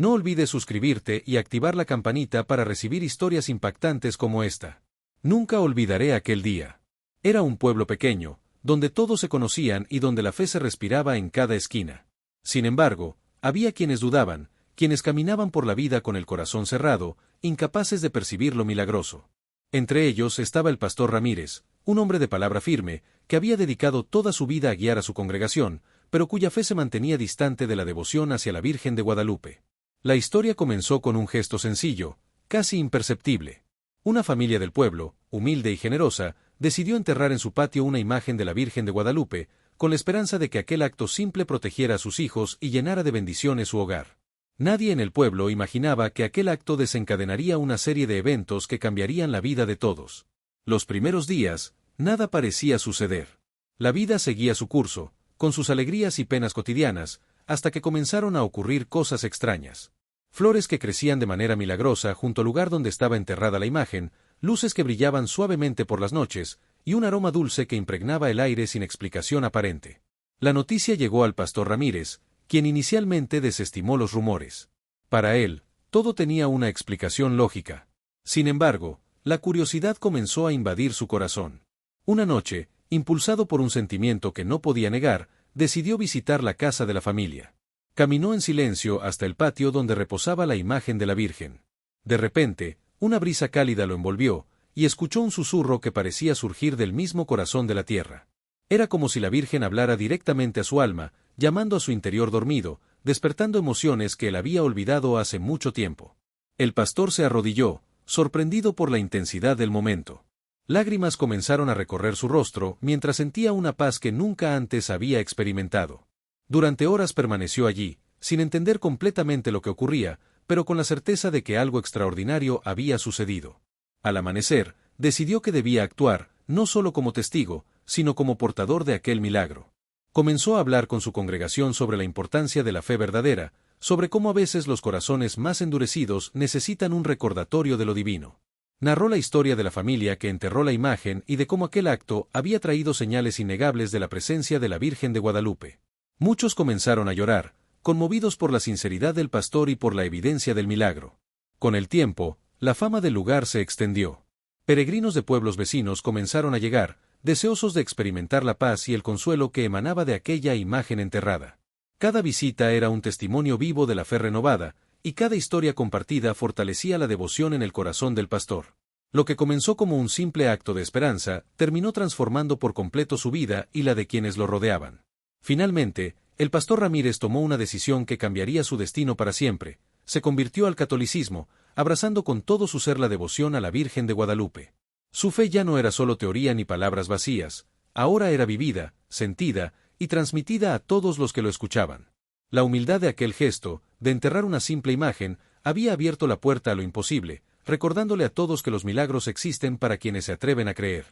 No olvides suscribirte y activar la campanita para recibir historias impactantes como esta. Nunca olvidaré aquel día. Era un pueblo pequeño, donde todos se conocían y donde la fe se respiraba en cada esquina. Sin embargo, había quienes dudaban, quienes caminaban por la vida con el corazón cerrado, incapaces de percibir lo milagroso. Entre ellos estaba el pastor Ramírez, un hombre de palabra firme, que había dedicado toda su vida a guiar a su congregación, pero cuya fe se mantenía distante de la devoción hacia la Virgen de Guadalupe. La historia comenzó con un gesto sencillo, casi imperceptible. Una familia del pueblo, humilde y generosa, decidió enterrar en su patio una imagen de la Virgen de Guadalupe, con la esperanza de que aquel acto simple protegiera a sus hijos y llenara de bendiciones su hogar. Nadie en el pueblo imaginaba que aquel acto desencadenaría una serie de eventos que cambiarían la vida de todos. Los primeros días, nada parecía suceder. La vida seguía su curso, con sus alegrías y penas cotidianas, hasta que comenzaron a ocurrir cosas extrañas. Flores que crecían de manera milagrosa junto al lugar donde estaba enterrada la imagen, luces que brillaban suavemente por las noches, y un aroma dulce que impregnaba el aire sin explicación aparente. La noticia llegó al pastor Ramírez, quien inicialmente desestimó los rumores. Para él, todo tenía una explicación lógica. Sin embargo, la curiosidad comenzó a invadir su corazón. Una noche, impulsado por un sentimiento que no podía negar, decidió visitar la casa de la familia. Caminó en silencio hasta el patio donde reposaba la imagen de la Virgen. De repente, una brisa cálida lo envolvió, y escuchó un susurro que parecía surgir del mismo corazón de la tierra. Era como si la Virgen hablara directamente a su alma, llamando a su interior dormido, despertando emociones que él había olvidado hace mucho tiempo. El pastor se arrodilló, sorprendido por la intensidad del momento. Lágrimas comenzaron a recorrer su rostro mientras sentía una paz que nunca antes había experimentado. Durante horas permaneció allí, sin entender completamente lo que ocurría, pero con la certeza de que algo extraordinario había sucedido. Al amanecer, decidió que debía actuar, no solo como testigo, sino como portador de aquel milagro. Comenzó a hablar con su congregación sobre la importancia de la fe verdadera, sobre cómo a veces los corazones más endurecidos necesitan un recordatorio de lo divino. Narró la historia de la familia que enterró la imagen y de cómo aquel acto había traído señales innegables de la presencia de la Virgen de Guadalupe. Muchos comenzaron a llorar, conmovidos por la sinceridad del pastor y por la evidencia del milagro. Con el tiempo, la fama del lugar se extendió. Peregrinos de pueblos vecinos comenzaron a llegar, deseosos de experimentar la paz y el consuelo que emanaba de aquella imagen enterrada. Cada visita era un testimonio vivo de la fe renovada, y cada historia compartida fortalecía la devoción en el corazón del pastor. Lo que comenzó como un simple acto de esperanza, terminó transformando por completo su vida y la de quienes lo rodeaban. Finalmente, el pastor Ramírez tomó una decisión que cambiaría su destino para siempre. Se convirtió al catolicismo, abrazando con todo su ser la devoción a la Virgen de Guadalupe. Su fe ya no era solo teoría ni palabras vacías, ahora era vivida, sentida y transmitida a todos los que lo escuchaban. La humildad de aquel gesto, de enterrar una simple imagen, había abierto la puerta a lo imposible, recordándole a todos que los milagros existen para quienes se atreven a creer.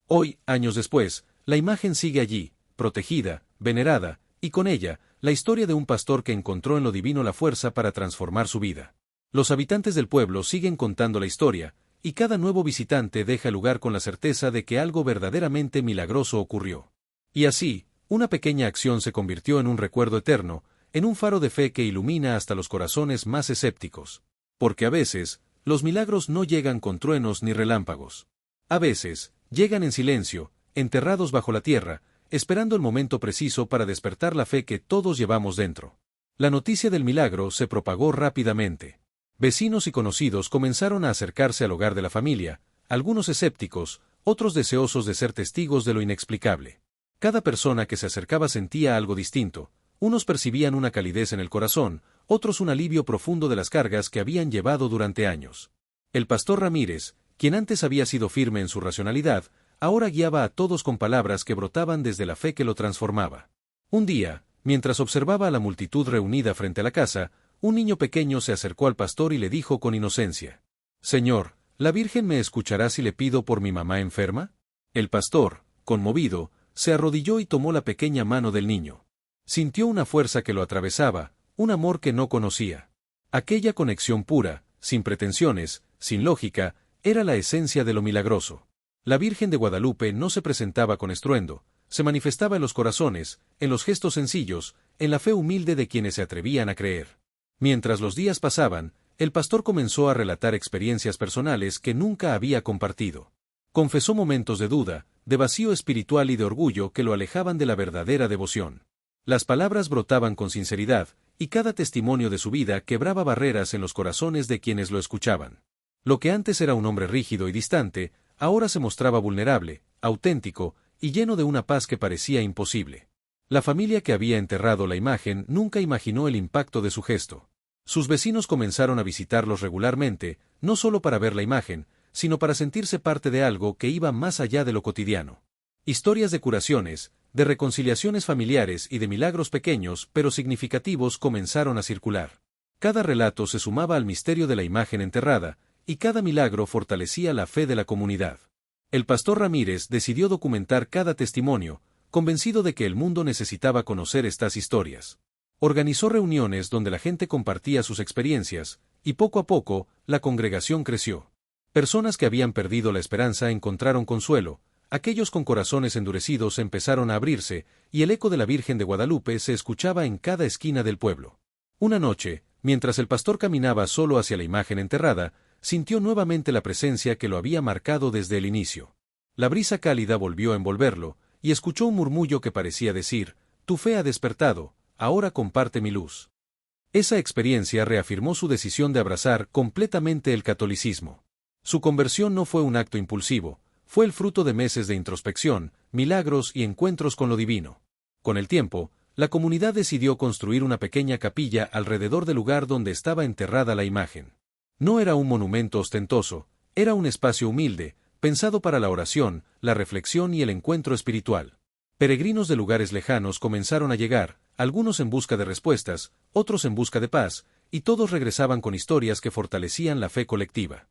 Hoy, años después, la imagen sigue allí, protegida, venerada, y con ella, la historia de un pastor que encontró en lo divino la fuerza para transformar su vida. Los habitantes del pueblo siguen contando la historia, y cada nuevo visitante deja el lugar con la certeza de que algo verdaderamente milagroso ocurrió. Y así, una pequeña acción se convirtió en un recuerdo eterno, en un faro de fe que ilumina hasta los corazones más escépticos. Porque a veces, los milagros no llegan con truenos ni relámpagos. A veces, llegan en silencio, enterrados bajo la tierra, esperando el momento preciso para despertar la fe que todos llevamos dentro. La noticia del milagro se propagó rápidamente. Vecinos y conocidos comenzaron a acercarse al hogar de la familia, algunos escépticos, otros deseosos de ser testigos de lo inexplicable. Cada persona que se acercaba sentía algo distinto. Unos percibían una calidez en el corazón, otros un alivio profundo de las cargas que habían llevado durante años. El pastor Ramírez, quien antes había sido firme en su racionalidad, ahora guiaba a todos con palabras que brotaban desde la fe que lo transformaba. Un día, mientras observaba a la multitud reunida frente a la casa, un niño pequeño se acercó al pastor y le dijo con inocencia: «Señor, ¿la Virgen me escuchará si le pido por mi mamá enferma?» El pastor, conmovido, se arrodilló y tomó la pequeña mano del niño. Sintió una fuerza que lo atravesaba, un amor que no conocía. Aquella conexión pura, sin pretensiones, sin lógica, era la esencia de lo milagroso. La Virgen de Guadalupe no se presentaba con estruendo, se manifestaba en los corazones, en los gestos sencillos, en la fe humilde de quienes se atrevían a creer. Mientras los días pasaban, el pastor comenzó a relatar experiencias personales que nunca había compartido. Confesó momentos de duda, de vacío espiritual y de orgullo que lo alejaban de la verdadera devoción. Las palabras brotaban con sinceridad, y cada testimonio de su vida quebraba barreras en los corazones de quienes lo escuchaban. Lo que antes era un hombre rígido y distante, ahora se mostraba vulnerable, auténtico, y lleno de una paz que parecía imposible. La familia que había enterrado la imagen nunca imaginó el impacto de su gesto. Sus vecinos comenzaron a visitarlos regularmente, no solo para ver la imagen, sino para sentirse parte de algo que iba más allá de lo cotidiano. Historias de curaciones, de reconciliaciones familiares y de milagros pequeños pero significativos comenzaron a circular. Cada relato se sumaba al misterio de la imagen enterrada, y cada milagro fortalecía la fe de la comunidad. El pastor Ramírez decidió documentar cada testimonio, convencido de que el mundo necesitaba conocer estas historias. Organizó reuniones donde la gente compartía sus experiencias, y poco a poco, la congregación creció. Personas que habían perdido la esperanza encontraron consuelo, aquellos con corazones endurecidos empezaron a abrirse, y el eco de la Virgen de Guadalupe se escuchaba en cada esquina del pueblo. Una noche, mientras el pastor caminaba solo hacia la imagen enterrada, sintió nuevamente la presencia que lo había marcado desde el inicio. La brisa cálida volvió a envolverlo, y escuchó un murmullo que parecía decir: «Tu fe ha despertado, ahora comparte mi luz». Esa experiencia reafirmó su decisión de abrazar completamente el catolicismo. Su conversión no fue un acto impulsivo, fue el fruto de meses de introspección, milagros y encuentros con lo divino. Con el tiempo, la comunidad decidió construir una pequeña capilla alrededor del lugar donde estaba enterrada la imagen. No era un monumento ostentoso, era un espacio humilde, pensado para la oración, la reflexión y el encuentro espiritual. Peregrinos de lugares lejanos comenzaron a llegar, algunos en busca de respuestas, otros en busca de paz, y todos regresaban con historias que fortalecían la fe colectiva.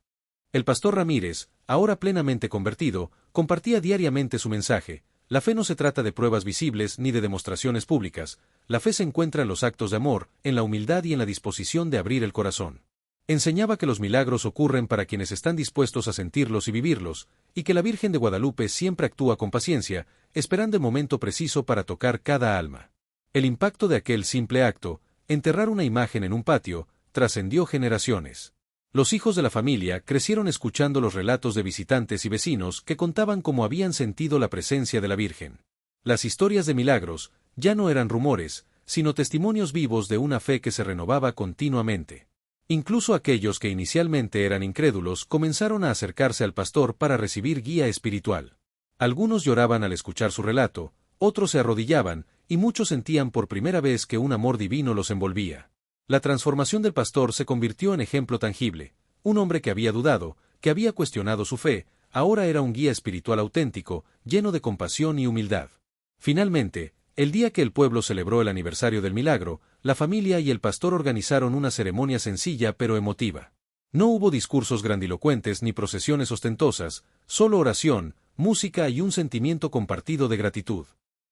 El pastor Ramírez, ahora plenamente convertido, compartía diariamente su mensaje: la fe no se trata de pruebas visibles ni de demostraciones públicas, la fe se encuentra en los actos de amor, en la humildad y en la disposición de abrir el corazón. Enseñaba que los milagros ocurren para quienes están dispuestos a sentirlos y vivirlos, y que la Virgen de Guadalupe siempre actúa con paciencia, esperando el momento preciso para tocar cada alma. El impacto de aquel simple acto, enterrar una imagen en un patio, trascendió generaciones. Los hijos de la familia crecieron escuchando los relatos de visitantes y vecinos que contaban cómo habían sentido la presencia de la Virgen. Las historias de milagros ya no eran rumores, sino testimonios vivos de una fe que se renovaba continuamente. Incluso aquellos que inicialmente eran incrédulos comenzaron a acercarse al pastor para recibir guía espiritual. Algunos lloraban al escuchar su relato, otros se arrodillaban, y muchos sentían por primera vez que un amor divino los envolvía. La transformación del pastor se convirtió en ejemplo tangible. Un hombre que había dudado, que había cuestionado su fe, ahora era un guía espiritual auténtico, lleno de compasión y humildad. Finalmente, el día que el pueblo celebró el aniversario del milagro, la familia y el pastor organizaron una ceremonia sencilla pero emotiva. No hubo discursos grandilocuentes ni procesiones ostentosas, solo oración, música y un sentimiento compartido de gratitud.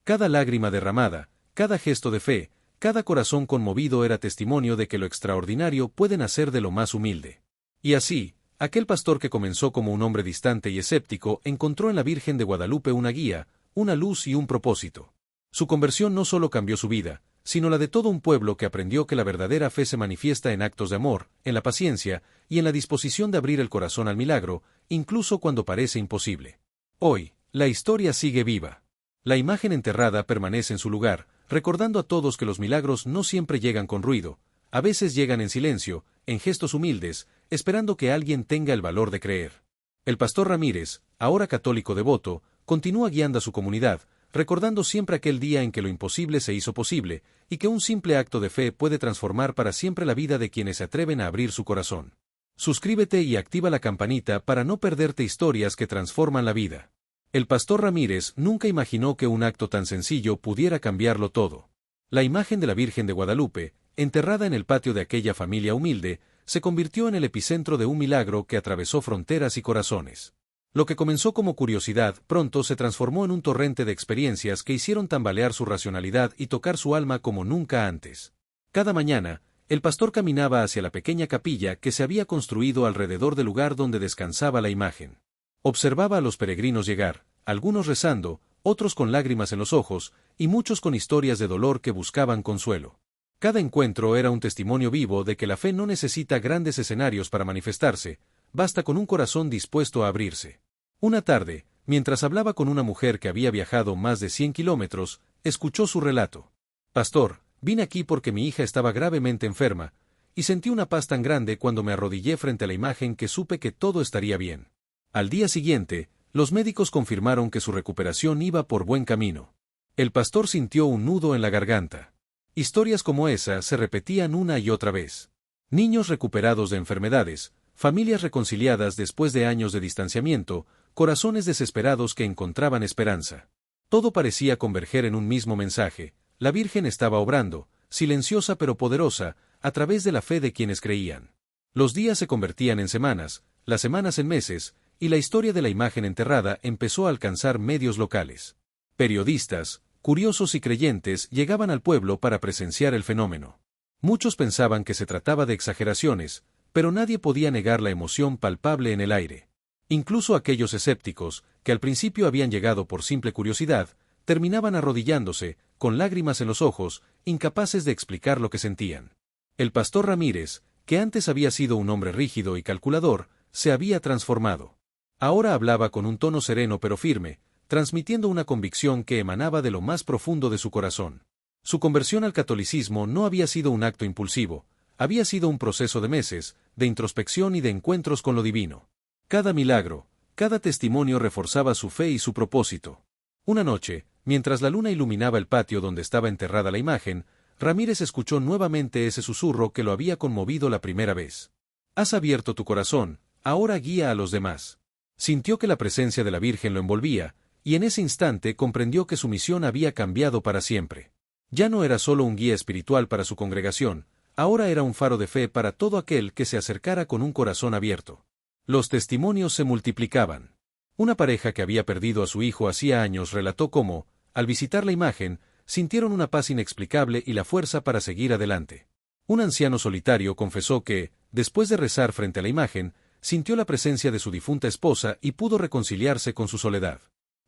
Cada lágrima derramada, cada gesto de fe, cada corazón conmovido era testimonio de que lo extraordinario puede nacer de lo más humilde. Y así, aquel pastor que comenzó como un hombre distante y escéptico encontró en la Virgen de Guadalupe una guía, una luz y un propósito. Su conversión no solo cambió su vida, sino la de todo un pueblo que aprendió que la verdadera fe se manifiesta en actos de amor, en la paciencia y en la disposición de abrir el corazón al milagro, incluso cuando parece imposible. Hoy, la historia sigue viva. La imagen enterrada permanece en su lugar, recordando a todos que los milagros no siempre llegan con ruido, a veces llegan en silencio, en gestos humildes, esperando que alguien tenga el valor de creer. El pastor Ramírez, ahora católico devoto, continúa guiando a su comunidad, recordando siempre aquel día en que lo imposible se hizo posible, y que un simple acto de fe puede transformar para siempre la vida de quienes se atreven a abrir su corazón. Suscríbete y activa la campanita para no perderte historias que transforman la vida. El pastor Ramírez nunca imaginó que un acto tan sencillo pudiera cambiarlo todo. La imagen de la Virgen de Guadalupe, enterrada en el patio de aquella familia humilde, se convirtió en el epicentro de un milagro que atravesó fronteras y corazones. Lo que comenzó como curiosidad pronto se transformó en un torrente de experiencias que hicieron tambalear su racionalidad y tocar su alma como nunca antes. Cada mañana, el pastor caminaba hacia la pequeña capilla que se había construido alrededor del lugar donde descansaba la imagen. Observaba a los peregrinos llegar, algunos rezando, otros con lágrimas en los ojos, y muchos con historias de dolor que buscaban consuelo. Cada encuentro era un testimonio vivo de que la fe no necesita grandes escenarios para manifestarse, basta con un corazón dispuesto a abrirse. Una tarde, mientras hablaba con una mujer que había viajado más de 100 kilómetros, escuchó su relato. Pastor, vine aquí porque mi hija estaba gravemente enferma, y sentí una paz tan grande cuando me arrodillé frente a la imagen que supe que todo estaría bien. Al día siguiente, los médicos confirmaron que su recuperación iba por buen camino. El pastor sintió un nudo en la garganta. Historias como esa se repetían una y otra vez. Niños recuperados de enfermedades, familias reconciliadas después de años de distanciamiento, corazones desesperados que encontraban esperanza. Todo parecía converger en un mismo mensaje: la Virgen estaba obrando, silenciosa pero poderosa, a través de la fe de quienes creían. Los días se convertían en semanas, las semanas en meses, y la historia de la imagen enterrada empezó a alcanzar medios locales. Periodistas, curiosos y creyentes llegaban al pueblo para presenciar el fenómeno. Muchos pensaban que se trataba de exageraciones, pero nadie podía negar la emoción palpable en el aire. Incluso aquellos escépticos, que al principio habían llegado por simple curiosidad, terminaban arrodillándose, con lágrimas en los ojos, incapaces de explicar lo que sentían. El pastor Ramírez, que antes había sido un hombre rígido y calculador, se había transformado. Ahora hablaba con un tono sereno pero firme, transmitiendo una convicción que emanaba de lo más profundo de su corazón. Su conversión al catolicismo no había sido un acto impulsivo, había sido un proceso de meses, de introspección y de encuentros con lo divino. Cada milagro, cada testimonio reforzaba su fe y su propósito. Una noche, mientras la luna iluminaba el patio donde estaba enterrada la imagen, Ramírez escuchó nuevamente ese susurro que lo había conmovido la primera vez. Has abierto tu corazón, ahora guía a los demás. Sintió que la presencia de la Virgen lo envolvía, y en ese instante comprendió que su misión había cambiado para siempre. Ya no era solo un guía espiritual para su congregación, ahora era un faro de fe para todo aquel que se acercara con un corazón abierto. Los testimonios se multiplicaban. Una pareja que había perdido a su hijo hacía años relató cómo, al visitar la imagen, sintieron una paz inexplicable y la fuerza para seguir adelante. Un anciano solitario confesó que, después de rezar frente a la imagen, sintió la presencia de su difunta esposa y pudo reconciliarse con su soledad.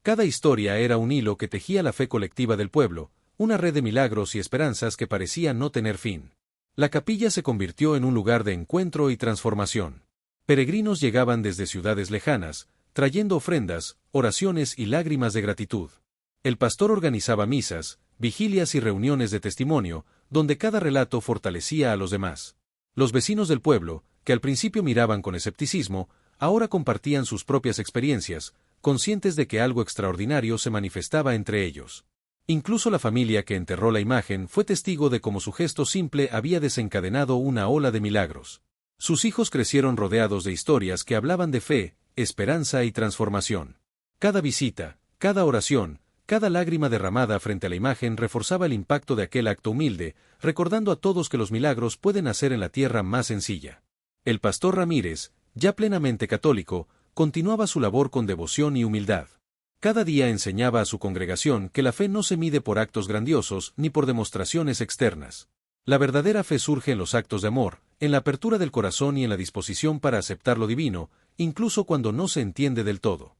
Cada historia era un hilo que tejía la fe colectiva del pueblo, una red de milagros y esperanzas que parecía no tener fin. La capilla se convirtió en un lugar de encuentro y transformación. Peregrinos llegaban desde ciudades lejanas, trayendo ofrendas, oraciones y lágrimas de gratitud. El pastor organizaba misas, vigilias y reuniones de testimonio, donde cada relato fortalecía a los demás. Los vecinos del pueblo, que al principio miraban con escepticismo, ahora compartían sus propias experiencias, conscientes de que algo extraordinario se manifestaba entre ellos. Incluso la familia que enterró la imagen fue testigo de cómo su gesto simple había desencadenado una ola de milagros. Sus hijos crecieron rodeados de historias que hablaban de fe, esperanza y transformación. Cada visita, cada oración, cada lágrima derramada frente a la imagen reforzaba el impacto de aquel acto humilde, recordando a todos que los milagros pueden nacer en la tierra más sencilla. El pastor Ramírez, ya plenamente católico, continuaba su labor con devoción y humildad. Cada día enseñaba a su congregación que la fe no se mide por actos grandiosos ni por demostraciones externas. La verdadera fe surge en los actos de amor, en la apertura del corazón y en la disposición para aceptar lo divino, incluso cuando no se entiende del todo.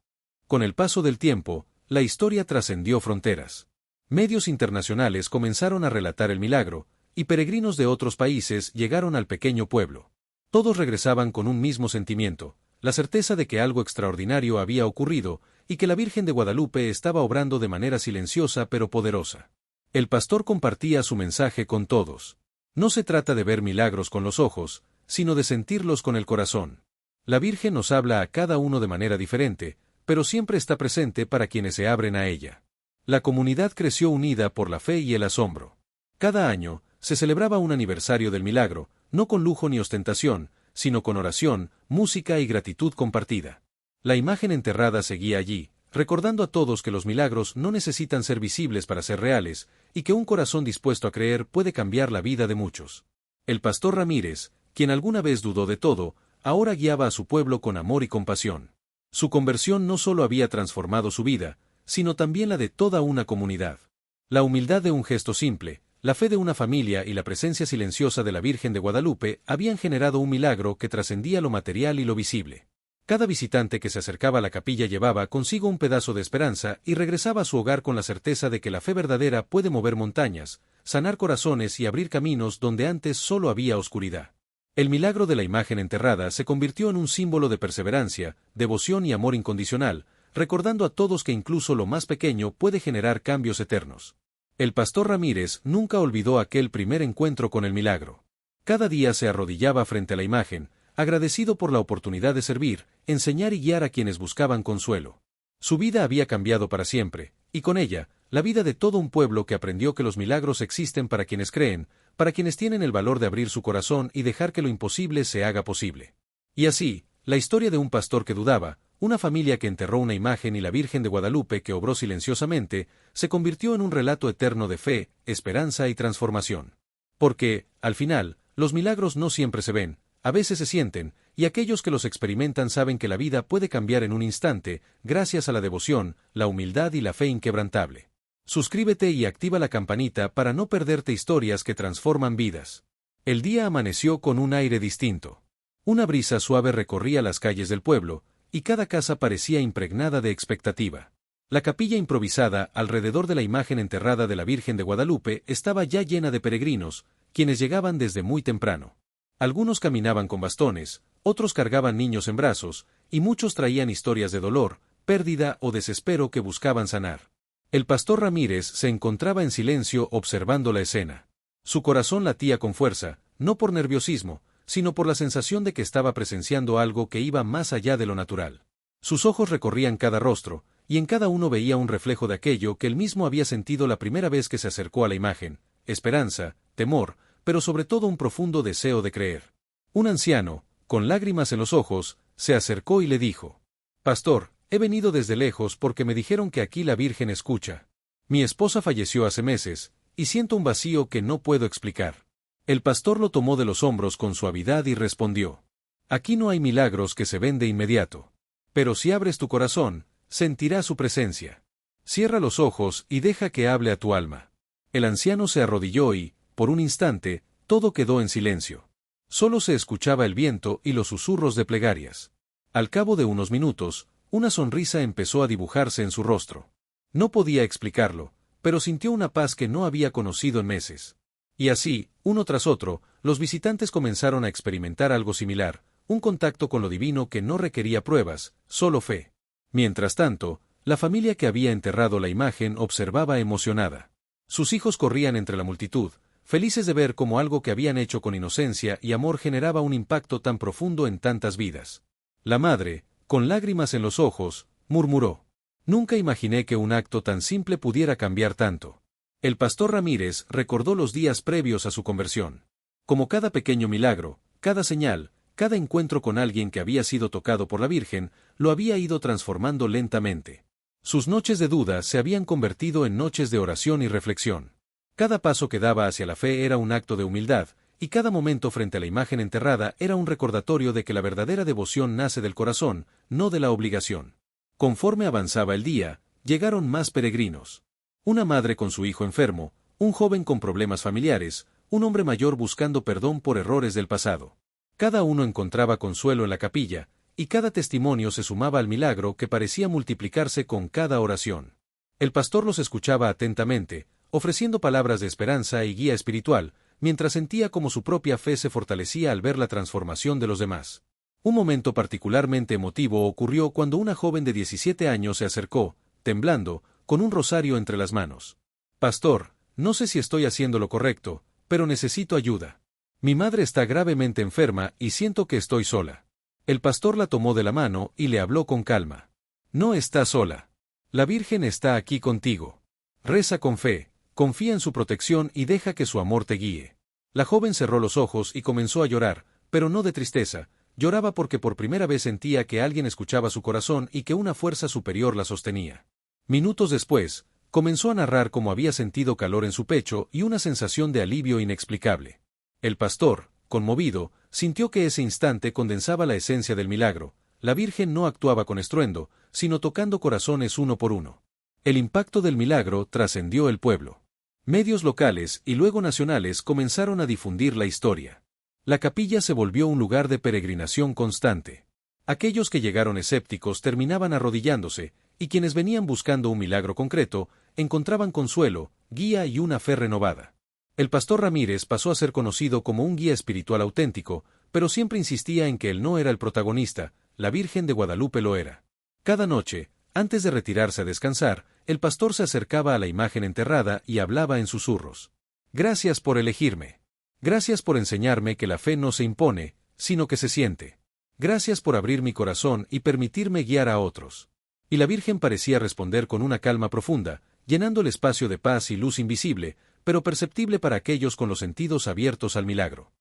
Con el paso del tiempo, la historia trascendió fronteras. Medios internacionales comenzaron a relatar el milagro, y peregrinos de otros países llegaron al pequeño pueblo. Todos regresaban con un mismo sentimiento, la certeza de que algo extraordinario había ocurrido, y que la Virgen de Guadalupe estaba obrando de manera silenciosa pero poderosa. El pastor compartía su mensaje con todos. No se trata de ver milagros con los ojos, sino de sentirlos con el corazón. La Virgen nos habla a cada uno de manera diferente, pero siempre está presente para quienes se abren a ella. La comunidad creció unida por la fe y el asombro. Cada año, se celebraba un aniversario del milagro, no con lujo ni ostentación, sino con oración, música y gratitud compartida. La imagen enterrada seguía allí, recordando a todos que los milagros no necesitan ser visibles para ser reales, y que un corazón dispuesto a creer puede cambiar la vida de muchos. El pastor Ramírez, quien alguna vez dudó de todo, ahora guiaba a su pueblo con amor y compasión. Su conversión no solo había transformado su vida, sino también la de toda una comunidad. La humildad de un gesto simple, la fe de una familia y la presencia silenciosa de la Virgen de Guadalupe habían generado un milagro que trascendía lo material y lo visible. Cada visitante que se acercaba a la capilla llevaba consigo un pedazo de esperanza y regresaba a su hogar con la certeza de que la fe verdadera puede mover montañas, sanar corazones y abrir caminos donde antes solo había oscuridad. El milagro de la imagen enterrada se convirtió en un símbolo de perseverancia, devoción y amor incondicional, recordando a todos que incluso lo más pequeño puede generar cambios eternos. El pastor Ramírez nunca olvidó aquel primer encuentro con el milagro. Cada día se arrodillaba frente a la imagen, agradecido por la oportunidad de servir, enseñar y guiar a quienes buscaban consuelo. Su vida había cambiado para siempre, y con ella, la vida de todo un pueblo que aprendió que los milagros existen para quienes creen, para quienes tienen el valor de abrir su corazón y dejar que lo imposible se haga posible. Y así, la historia de un pastor que dudaba, una familia que enterró una imagen y la Virgen de Guadalupe que obró silenciosamente, se convirtió en un relato eterno de fe, esperanza y transformación. Porque, al final, los milagros no siempre se ven, a veces se sienten, y aquellos que los experimentan saben que la vida puede cambiar en un instante, gracias a la devoción, la humildad y la fe inquebrantable. Suscríbete y activa la campanita para no perderte historias que transforman vidas. El día amaneció con un aire distinto. Una brisa suave recorría las calles del pueblo, y cada casa parecía impregnada de expectativa. La capilla improvisada, alrededor de la imagen enterrada de la Virgen de Guadalupe, estaba ya llena de peregrinos, quienes llegaban desde muy temprano. Algunos caminaban con bastones, otros cargaban niños en brazos, y muchos traían historias de dolor, pérdida o desespero que buscaban sanar. El pastor Ramírez se encontraba en silencio observando la escena. Su corazón latía con fuerza, no por nerviosismo, sino por la sensación de que estaba presenciando algo que iba más allá de lo natural. Sus ojos recorrían cada rostro, y en cada uno veía un reflejo de aquello que él mismo había sentido la primera vez que se acercó a la imagen: esperanza, temor, pero sobre todo un profundo deseo de creer. Un anciano, con lágrimas en los ojos, se acercó y le dijo: «Pastor, he venido desde lejos porque me dijeron que aquí la Virgen escucha. Mi esposa falleció hace meses, y siento un vacío que no puedo explicar». El pastor lo tomó de los hombros con suavidad y respondió: «Aquí no hay milagros que se ven de inmediato. Pero si abres tu corazón, sentirás su presencia. Cierra los ojos y deja que hable a tu alma». El anciano se arrodilló y, por un instante, todo quedó en silencio. Solo se escuchaba el viento y los susurros de plegarias. Al cabo de unos minutos, una sonrisa empezó a dibujarse en su rostro. No podía explicarlo, pero sintió una paz que no había conocido en meses. Y así, uno tras otro, los visitantes comenzaron a experimentar algo similar, un contacto con lo divino que no requería pruebas, solo fe. Mientras tanto, la familia que había enterrado la imagen observaba emocionada. Sus hijos corrían entre la multitud, felices de ver cómo algo que habían hecho con inocencia y amor generaba un impacto tan profundo en tantas vidas. La madre, con lágrimas en los ojos, murmuró: «Nunca imaginé que un acto tan simple pudiera cambiar tanto». El pastor Ramírez recordó los días previos a su conversión. Como cada pequeño milagro, cada señal, cada encuentro con alguien que había sido tocado por la Virgen, lo había ido transformando lentamente. Sus noches de duda se habían convertido en noches de oración y reflexión. Cada paso que daba hacia la fe era un acto de humildad, y cada momento frente a la imagen enterrada era un recordatorio de que la verdadera devoción nace del corazón, no de la obligación. Conforme avanzaba el día, llegaron más peregrinos. Una madre con su hijo enfermo, un joven con problemas familiares, un hombre mayor buscando perdón por errores del pasado. Cada uno encontraba consuelo en la capilla, y cada testimonio se sumaba al milagro que parecía multiplicarse con cada oración. El pastor los escuchaba atentamente, ofreciendo palabras de esperanza y guía espiritual, mientras sentía como su propia fe se fortalecía al ver la transformación de los demás. Un momento particularmente emotivo ocurrió cuando una joven de 17 años se acercó, temblando, con un rosario entre las manos. «Pastor, no sé si estoy haciendo lo correcto, pero necesito ayuda. Mi madre está gravemente enferma y siento que estoy sola». El pastor la tomó de la mano y le habló con calma. «No estás sola. La Virgen está aquí contigo. Reza con fe, confía en su protección y deja que su amor te guíe». La joven cerró los ojos y comenzó a llorar, pero no de tristeza, lloraba porque por primera vez sentía que alguien escuchaba su corazón y que una fuerza superior la sostenía. Minutos después, comenzó a narrar cómo había sentido calor en su pecho y una sensación de alivio inexplicable. El pastor, conmovido, sintió que ese instante condensaba la esencia del milagro. La Virgen no actuaba con estruendo, sino tocando corazones uno por uno. El impacto del milagro trascendió el pueblo. Medios locales y luego nacionales comenzaron a difundir la historia. La capilla se volvió un lugar de peregrinación constante. Aquellos que llegaron escépticos terminaban arrodillándose, y quienes venían buscando un milagro concreto, encontraban consuelo, guía y una fe renovada. El pastor Ramírez pasó a ser conocido como un guía espiritual auténtico, pero siempre insistía en que él no era el protagonista, la Virgen de Guadalupe lo era. Cada noche, antes de retirarse a descansar, el pastor se acercaba a la imagen enterrada y hablaba en susurros. Gracias por elegirme. Gracias por enseñarme que la fe no se impone, sino que se siente. Gracias por abrir mi corazón y permitirme guiar a otros. Y la Virgen parecía responder con una calma profunda, llenando el espacio de paz y luz invisible, pero perceptible para aquellos con los sentidos abiertos al milagro.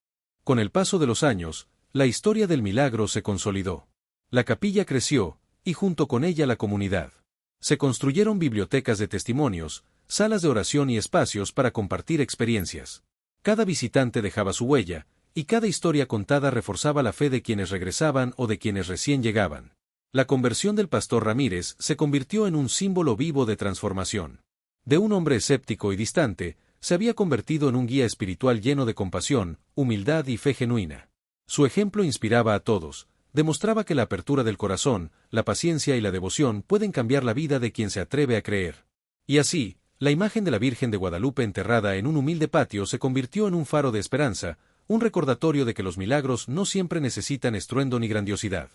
Con el paso de los años, la historia del milagro se consolidó. La capilla creció, y junto con ella la comunidad. Se construyeron bibliotecas de testimonios, salas de oración y espacios para compartir experiencias. Cada visitante dejaba su huella, y cada historia contada reforzaba la fe de quienes regresaban o de quienes recién llegaban. La conversión del pastor Ramírez se convirtió en un símbolo vivo de transformación. De un hombre escéptico y distante, se había convertido en un guía espiritual lleno de compasión, humildad y fe genuina. Su ejemplo inspiraba a todos, demostraba que la apertura del corazón, la paciencia y la devoción pueden cambiar la vida de quien se atreve a creer. Y así, la imagen de la Virgen de Guadalupe enterrada en un humilde patio se convirtió en un faro de esperanza, un recordatorio de que los milagros no siempre necesitan estruendo ni grandiosidad.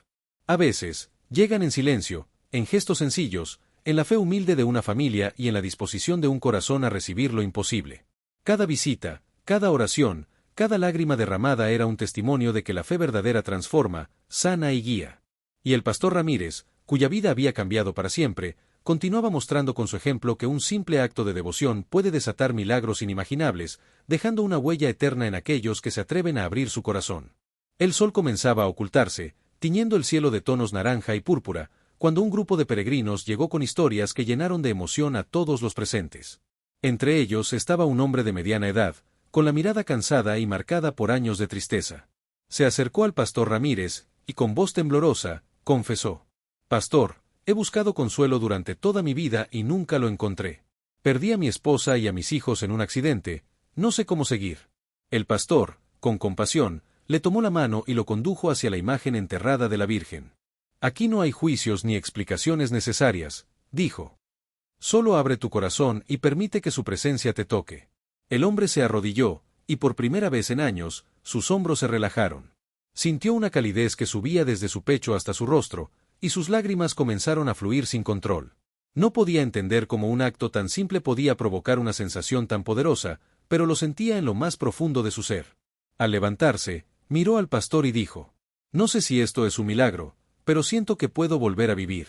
A veces, llegan en silencio, en gestos sencillos, en la fe humilde de una familia y en la disposición de un corazón a recibir lo imposible. Cada visita, cada oración, cada lágrima derramada era un testimonio de que la fe verdadera transforma, sana y guía. Y el pastor Ramírez, cuya vida había cambiado para siempre, continuaba mostrando con su ejemplo que un simple acto de devoción puede desatar milagros inimaginables, dejando una huella eterna en aquellos que se atreven a abrir su corazón. El sol comenzaba a ocultarse, tiñendo el cielo de tonos naranja y púrpura, cuando un grupo de peregrinos llegó con historias que llenaron de emoción a todos los presentes. Entre ellos estaba un hombre de mediana edad, con la mirada cansada y marcada por años de tristeza. Se acercó al pastor Ramírez, y con voz temblorosa, confesó: «Pastor, he buscado consuelo durante toda mi vida y nunca lo encontré. Perdí a mi esposa y a mis hijos en un accidente, no sé cómo seguir». El pastor, con compasión, le tomó la mano y lo condujo hacia la imagen enterrada de la Virgen. «Aquí no hay juicios ni explicaciones necesarias», dijo. «Solo abre tu corazón y permite que su presencia te toque». El hombre se arrodilló, y por primera vez en años, sus hombros se relajaron. Sintió una calidez que subía desde su pecho hasta su rostro, y sus lágrimas comenzaron a fluir sin control. No podía entender cómo un acto tan simple podía provocar una sensación tan poderosa, pero lo sentía en lo más profundo de su ser. Al levantarse, miró al pastor y dijo: «No sé si esto es un milagro, pero siento que puedo volver a vivir».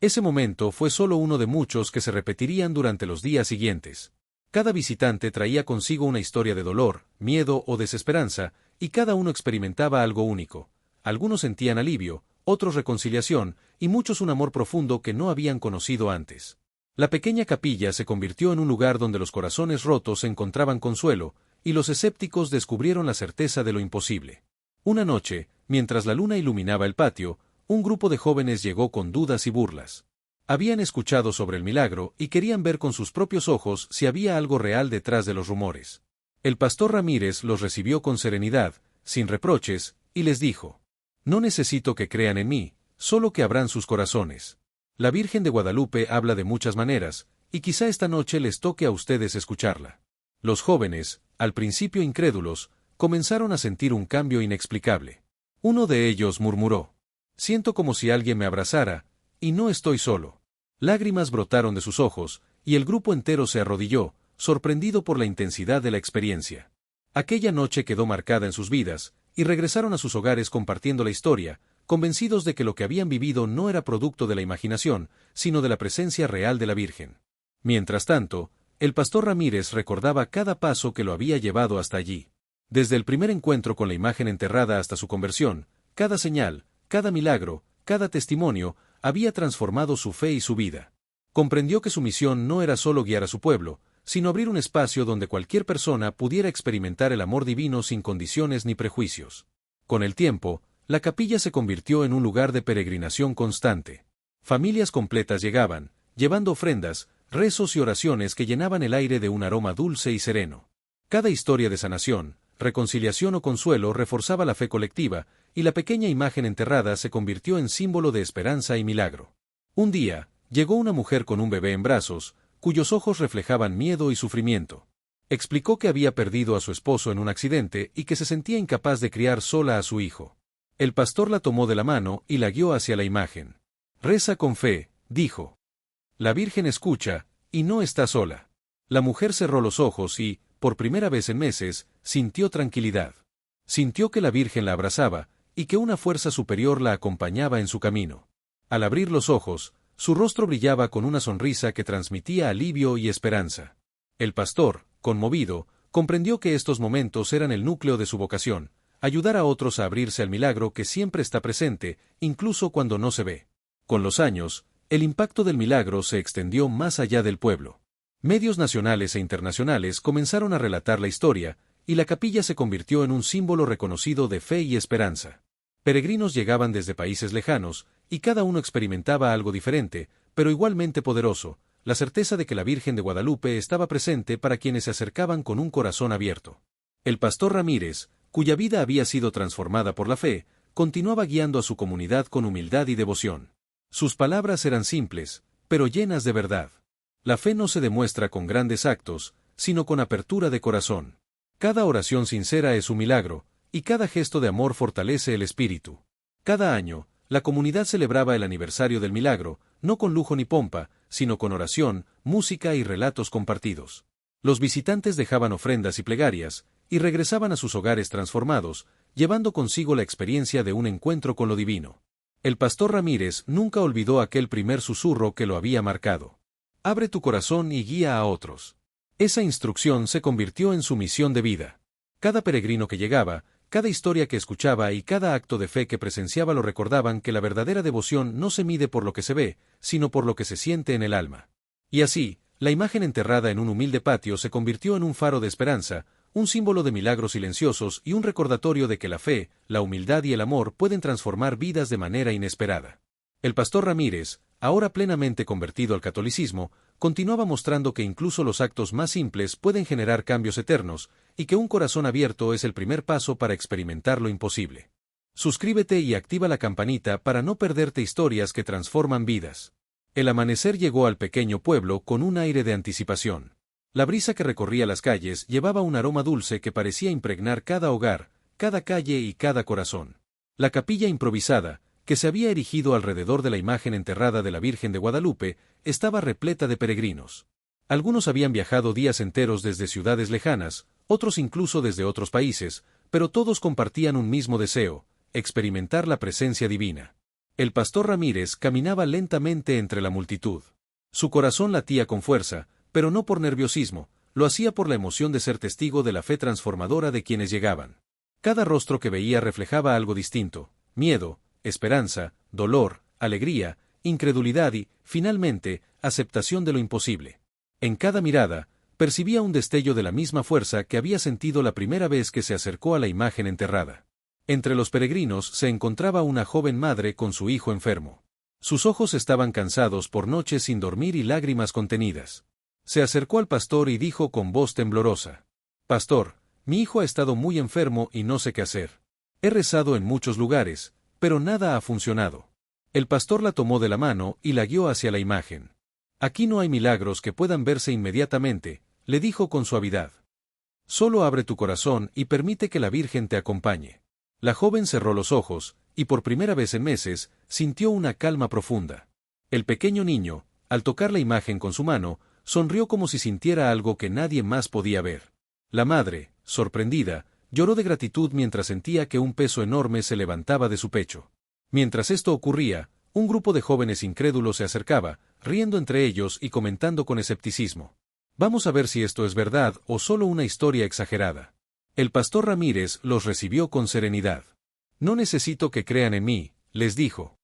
Ese momento fue solo uno de muchos que se repetirían durante los días siguientes. Cada visitante traía consigo una historia de dolor, miedo o desesperanza, y cada uno experimentaba algo único. Algunos sentían alivio, otros reconciliación, y muchos un amor profundo que no habían conocido antes. La pequeña capilla se convirtió en un lugar donde los corazones rotos encontraban consuelo, y los escépticos descubrieron la certeza de lo imposible. Una noche, mientras la luna iluminaba el patio, un grupo de jóvenes llegó con dudas y burlas. Habían escuchado sobre el milagro y querían ver con sus propios ojos si había algo real detrás de los rumores. El pastor Ramírez los recibió con serenidad, sin reproches, y les dijo: «No necesito que crean en mí, solo que abran sus corazones. La Virgen de Guadalupe habla de muchas maneras, y quizá esta noche les toque a ustedes escucharla». Los jóvenes, al principio incrédulos, comenzaron a sentir un cambio inexplicable. Uno de ellos murmuró: «Siento como si alguien me abrazara, y no estoy solo». Lágrimas brotaron de sus ojos, y el grupo entero se arrodilló, sorprendido por la intensidad de la experiencia. Aquella noche quedó marcada en sus vidas, y regresaron a sus hogares compartiendo la historia, convencidos de que lo que habían vivido no era producto de la imaginación, sino de la presencia real de la Virgen. Mientras tanto, el pastor Ramírez recordaba cada paso que lo había llevado hasta allí. Desde el primer encuentro con la imagen enterrada hasta su conversión, cada señal, cada milagro, cada testimonio, había transformado su fe y su vida. Comprendió que su misión no era solo guiar a su pueblo, sino abrir un espacio donde cualquier persona pudiera experimentar el amor divino sin condiciones ni prejuicios. Con el tiempo, la capilla se convirtió en un lugar de peregrinación constante. Familias completas llegaban, llevando ofrendas, rezos y oraciones que llenaban el aire de un aroma dulce y sereno. Cada historia de sanación, reconciliación o consuelo reforzaba la fe colectiva, y la pequeña imagen enterrada se convirtió en símbolo de esperanza y milagro. Un día, llegó una mujer con un bebé en brazos, cuyos ojos reflejaban miedo y sufrimiento. Explicó que había perdido a su esposo en un accidente y que se sentía incapaz de criar sola a su hijo. El pastor la tomó de la mano y la guió hacia la imagen. «Reza con fe», dijo. «La Virgen escucha, y no está sola». La mujer cerró los ojos y, por primera vez en meses, sintió tranquilidad. Sintió que la Virgen la abrazaba, y que una fuerza superior la acompañaba en su camino. Al abrir los ojos, su rostro brillaba con una sonrisa que transmitía alivio y esperanza. El pastor, conmovido, comprendió que estos momentos eran el núcleo de su vocación, ayudar a otros a abrirse al milagro que siempre está presente, incluso cuando no se ve. Con los años, el impacto del milagro se extendió más allá del pueblo. Medios nacionales e internacionales comenzaron a relatar la historia, y la capilla se convirtió en un símbolo reconocido de fe y esperanza. Peregrinos llegaban desde países lejanos, y cada uno experimentaba algo diferente, pero igualmente poderoso, la certeza de que la Virgen de Guadalupe estaba presente para quienes se acercaban con un corazón abierto. El pastor Ramírez, cuya vida había sido transformada por la fe, continuaba guiando a su comunidad con humildad y devoción. Sus palabras eran simples, pero llenas de verdad. La fe no se demuestra con grandes actos, sino con apertura de corazón. Cada oración sincera es un milagro, y cada gesto de amor fortalece el espíritu. Cada año, la comunidad celebraba el aniversario del milagro, no con lujo ni pompa, sino con oración, música y relatos compartidos. Los visitantes dejaban ofrendas y plegarias, y regresaban a sus hogares transformados, llevando consigo la experiencia de un encuentro con lo divino. El pastor Ramírez nunca olvidó aquel primer susurro que lo había marcado. Abre tu corazón y guía a otros. Esa instrucción se convirtió en su misión de vida. Cada peregrino que llegaba, cada historia que escuchaba y cada acto de fe que presenciaba lo recordaban que la verdadera devoción no se mide por lo que se ve, sino por lo que se siente en el alma. Y así, la imagen enterrada en un humilde patio se convirtió en un faro de esperanza, un símbolo de milagros silenciosos y un recordatorio de que la fe, la humildad y el amor pueden transformar vidas de manera inesperada. El pastor Ramírez, ahora plenamente convertido al catolicismo, continuaba mostrando que incluso los actos más simples pueden generar cambios eternos, y que un corazón abierto es el primer paso para experimentar lo imposible. Suscríbete y activa la campanita para no perderte historias que transforman vidas. El amanecer llegó al pequeño pueblo con un aire de anticipación. La brisa que recorría las calles llevaba un aroma dulce que parecía impregnar cada hogar, cada calle y cada corazón. La capilla improvisada, que se había erigido alrededor de la imagen enterrada de la Virgen de Guadalupe, estaba repleta de peregrinos. Algunos habían viajado días enteros desde ciudades lejanas, otros incluso desde otros países, pero todos compartían un mismo deseo: experimentar la presencia divina. El pastor Ramírez caminaba lentamente entre la multitud. Su corazón latía con fuerza, pero no por nerviosismo, lo hacía por la emoción de ser testigo de la fe transformadora de quienes llegaban. Cada rostro que veía reflejaba algo distinto: miedo, esperanza, dolor, alegría, incredulidad y, finalmente, aceptación de lo imposible. En cada mirada, percibía un destello de la misma fuerza que había sentido la primera vez que se acercó a la imagen enterrada. Entre los peregrinos se encontraba una joven madre con su hijo enfermo. Sus ojos estaban cansados por noches sin dormir y lágrimas contenidas. Se acercó al pastor y dijo con voz temblorosa: «Pastor, mi hijo ha estado muy enfermo y no sé qué hacer. He rezado en muchos lugares, pero nada ha funcionado». El pastor la tomó de la mano y la guió hacia la imagen. «Aquí no hay milagros que puedan verse inmediatamente», le dijo con suavidad. «Solo abre tu corazón y permite que la Virgen te acompañe». La joven cerró los ojos, y por primera vez en meses, sintió una calma profunda. El pequeño niño, al tocar la imagen con su mano, sonrió como si sintiera algo que nadie más podía ver. La madre, sorprendida, lloró de gratitud mientras sentía que un peso enorme se levantaba de su pecho. Mientras esto ocurría, un grupo de jóvenes incrédulos se acercaba, riendo entre ellos y comentando con escepticismo: «Vamos a ver si esto es verdad o solo una historia exagerada». El pastor Ramírez los recibió con serenidad. «No necesito que crean en mí», les dijo.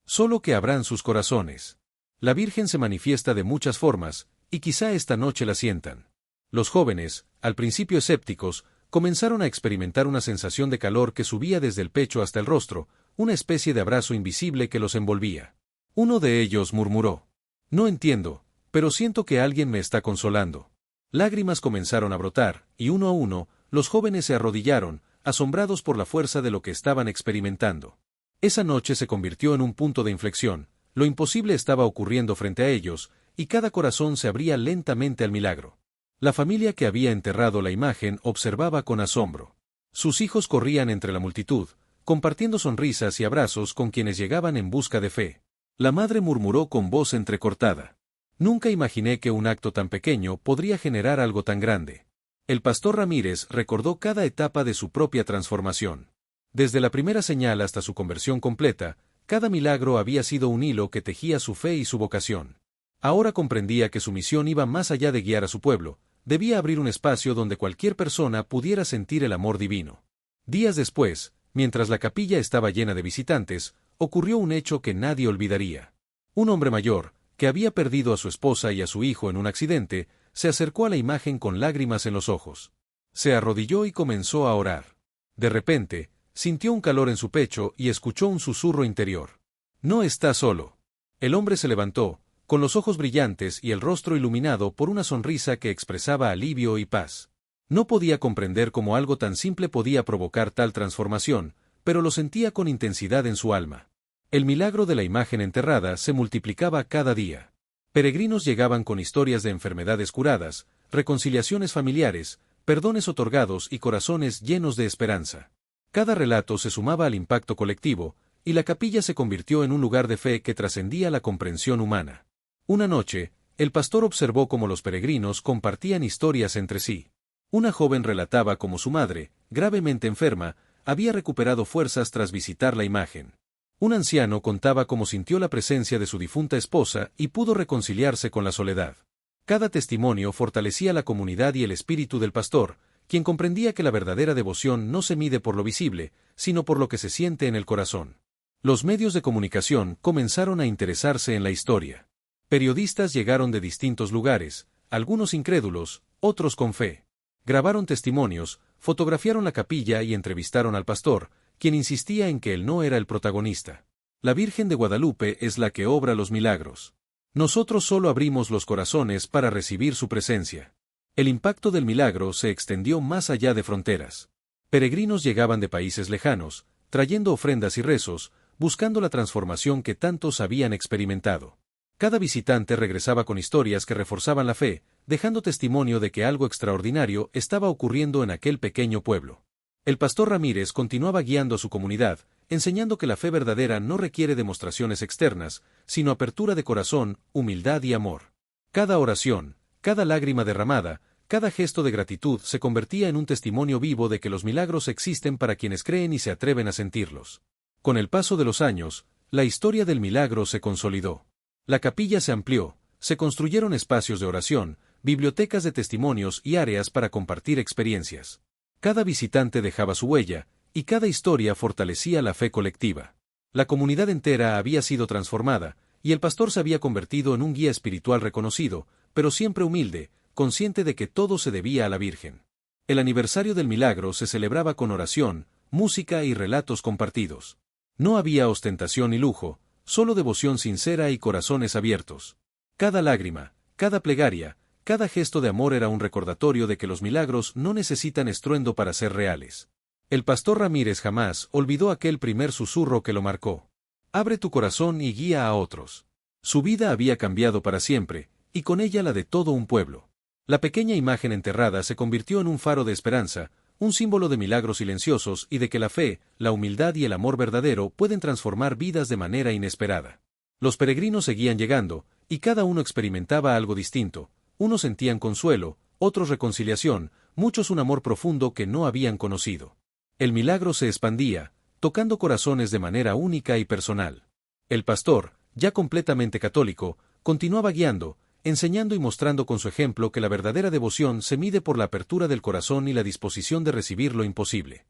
«Solo que abran sus corazones. La Virgen se manifiesta de muchas formas, y quizá esta noche la sientan». Los jóvenes, al principio escépticos, comenzaron a experimentar una sensación de calor que subía desde el pecho hasta el rostro, una especie de abrazo invisible que los envolvía. Uno de ellos murmuró: «No entiendo, pero siento que alguien me está consolando». Lágrimas comenzaron a brotar, y uno a uno, los jóvenes se arrodillaron, asombrados por la fuerza de lo que estaban experimentando. Esa noche se convirtió en un punto de inflexión, lo imposible estaba ocurriendo frente a ellos, y cada corazón se abría lentamente al milagro. La familia que había enterrado la imagen observaba con asombro. Sus hijos corrían entre la multitud, compartiendo sonrisas y abrazos con quienes llegaban en busca de fe. La madre murmuró con voz entrecortada: «Nunca imaginé que un acto tan pequeño podría generar algo tan grande». El pastor Ramírez recordó cada etapa de su propia transformación. Desde la primera señal hasta su conversión completa, cada milagro había sido un hilo que tejía su fe y su vocación. Ahora comprendía que su misión iba más allá de guiar a su pueblo, debía abrir un espacio donde cualquier persona pudiera sentir el amor divino. Días después, mientras la capilla estaba llena de visitantes, ocurrió un hecho que nadie olvidaría. Un hombre mayor, que había perdido a su esposa y a su hijo en un accidente, se acercó a la imagen con lágrimas en los ojos. Se arrodilló y comenzó a orar. De repente, sintió un calor en su pecho y escuchó un susurro interior. «No está solo». El hombre se levantó, con los ojos brillantes y el rostro iluminado por una sonrisa que expresaba alivio y paz. No podía comprender cómo algo tan simple podía provocar tal transformación, pero lo sentía con intensidad en su alma. El milagro de la imagen enterrada se multiplicaba cada día. Peregrinos llegaban con historias de enfermedades curadas, reconciliaciones familiares, perdones otorgados y corazones llenos de esperanza. Cada relato se sumaba al impacto colectivo, y la capilla se convirtió en un lugar de fe que trascendía la comprensión humana. Una noche, el pastor observó cómo los peregrinos compartían historias entre sí. Una joven relataba cómo su madre, gravemente enferma, había recuperado fuerzas tras visitar la imagen. Un anciano contaba cómo sintió la presencia de su difunta esposa y pudo reconciliarse con la soledad. Cada testimonio fortalecía la comunidad y el espíritu del pastor, quien comprendía que la verdadera devoción no se mide por lo visible, sino por lo que se siente en el corazón. Los medios de comunicación comenzaron a interesarse en la historia. Periodistas llegaron de distintos lugares, algunos incrédulos, otros con fe. Grabaron testimonios, fotografiaron la capilla y entrevistaron al pastor, quien insistía en que él no era el protagonista. La Virgen de Guadalupe es la que obra los milagros. Nosotros solo abrimos los corazones para recibir su presencia. El impacto del milagro se extendió más allá de fronteras. Peregrinos llegaban de países lejanos, trayendo ofrendas y rezos, buscando la transformación que tantos habían experimentado. Cada visitante regresaba con historias que reforzaban la fe, dejando testimonio de que algo extraordinario estaba ocurriendo en aquel pequeño pueblo. El pastor Ramírez continuaba guiando a su comunidad, enseñando que la fe verdadera no requiere demostraciones externas, sino apertura de corazón, humildad y amor. Cada oración, cada lágrima derramada, cada gesto de gratitud se convertía en un testimonio vivo de que los milagros existen para quienes creen y se atreven a sentirlos. Con el paso de los años, la historia del milagro se consolidó. La capilla se amplió, se construyeron espacios de oración, bibliotecas de testimonios y áreas para compartir experiencias. Cada visitante dejaba su huella, y cada historia fortalecía la fe colectiva. La comunidad entera había sido transformada, y el pastor se había convertido en un guía espiritual reconocido, pero siempre humilde, consciente de que todo se debía a la Virgen. El aniversario del milagro se celebraba con oración, música y relatos compartidos. No había ostentación ni lujo, solo devoción sincera y corazones abiertos. Cada lágrima, cada plegaria, cada gesto de amor era un recordatorio de que los milagros no necesitan estruendo para ser reales. El pastor Ramírez jamás olvidó aquel primer susurro que lo marcó. Abre tu corazón y guía a otros. Su vida había cambiado para siempre, y con ella la de todo un pueblo. La pequeña imagen enterrada se convirtió en un faro de esperanza, un símbolo de milagros silenciosos y de que la fe, la humildad y el amor verdadero pueden transformar vidas de manera inesperada. Los peregrinos seguían llegando, y cada uno experimentaba algo distinto. Unos sentían consuelo, otros reconciliación, muchos un amor profundo que no habían conocido. El milagro se expandía, tocando corazones de manera única y personal. El pastor, ya completamente católico, continuaba guiando, enseñando y mostrando con su ejemplo que la verdadera devoción se mide por la apertura del corazón y la disposición de recibir lo imposible.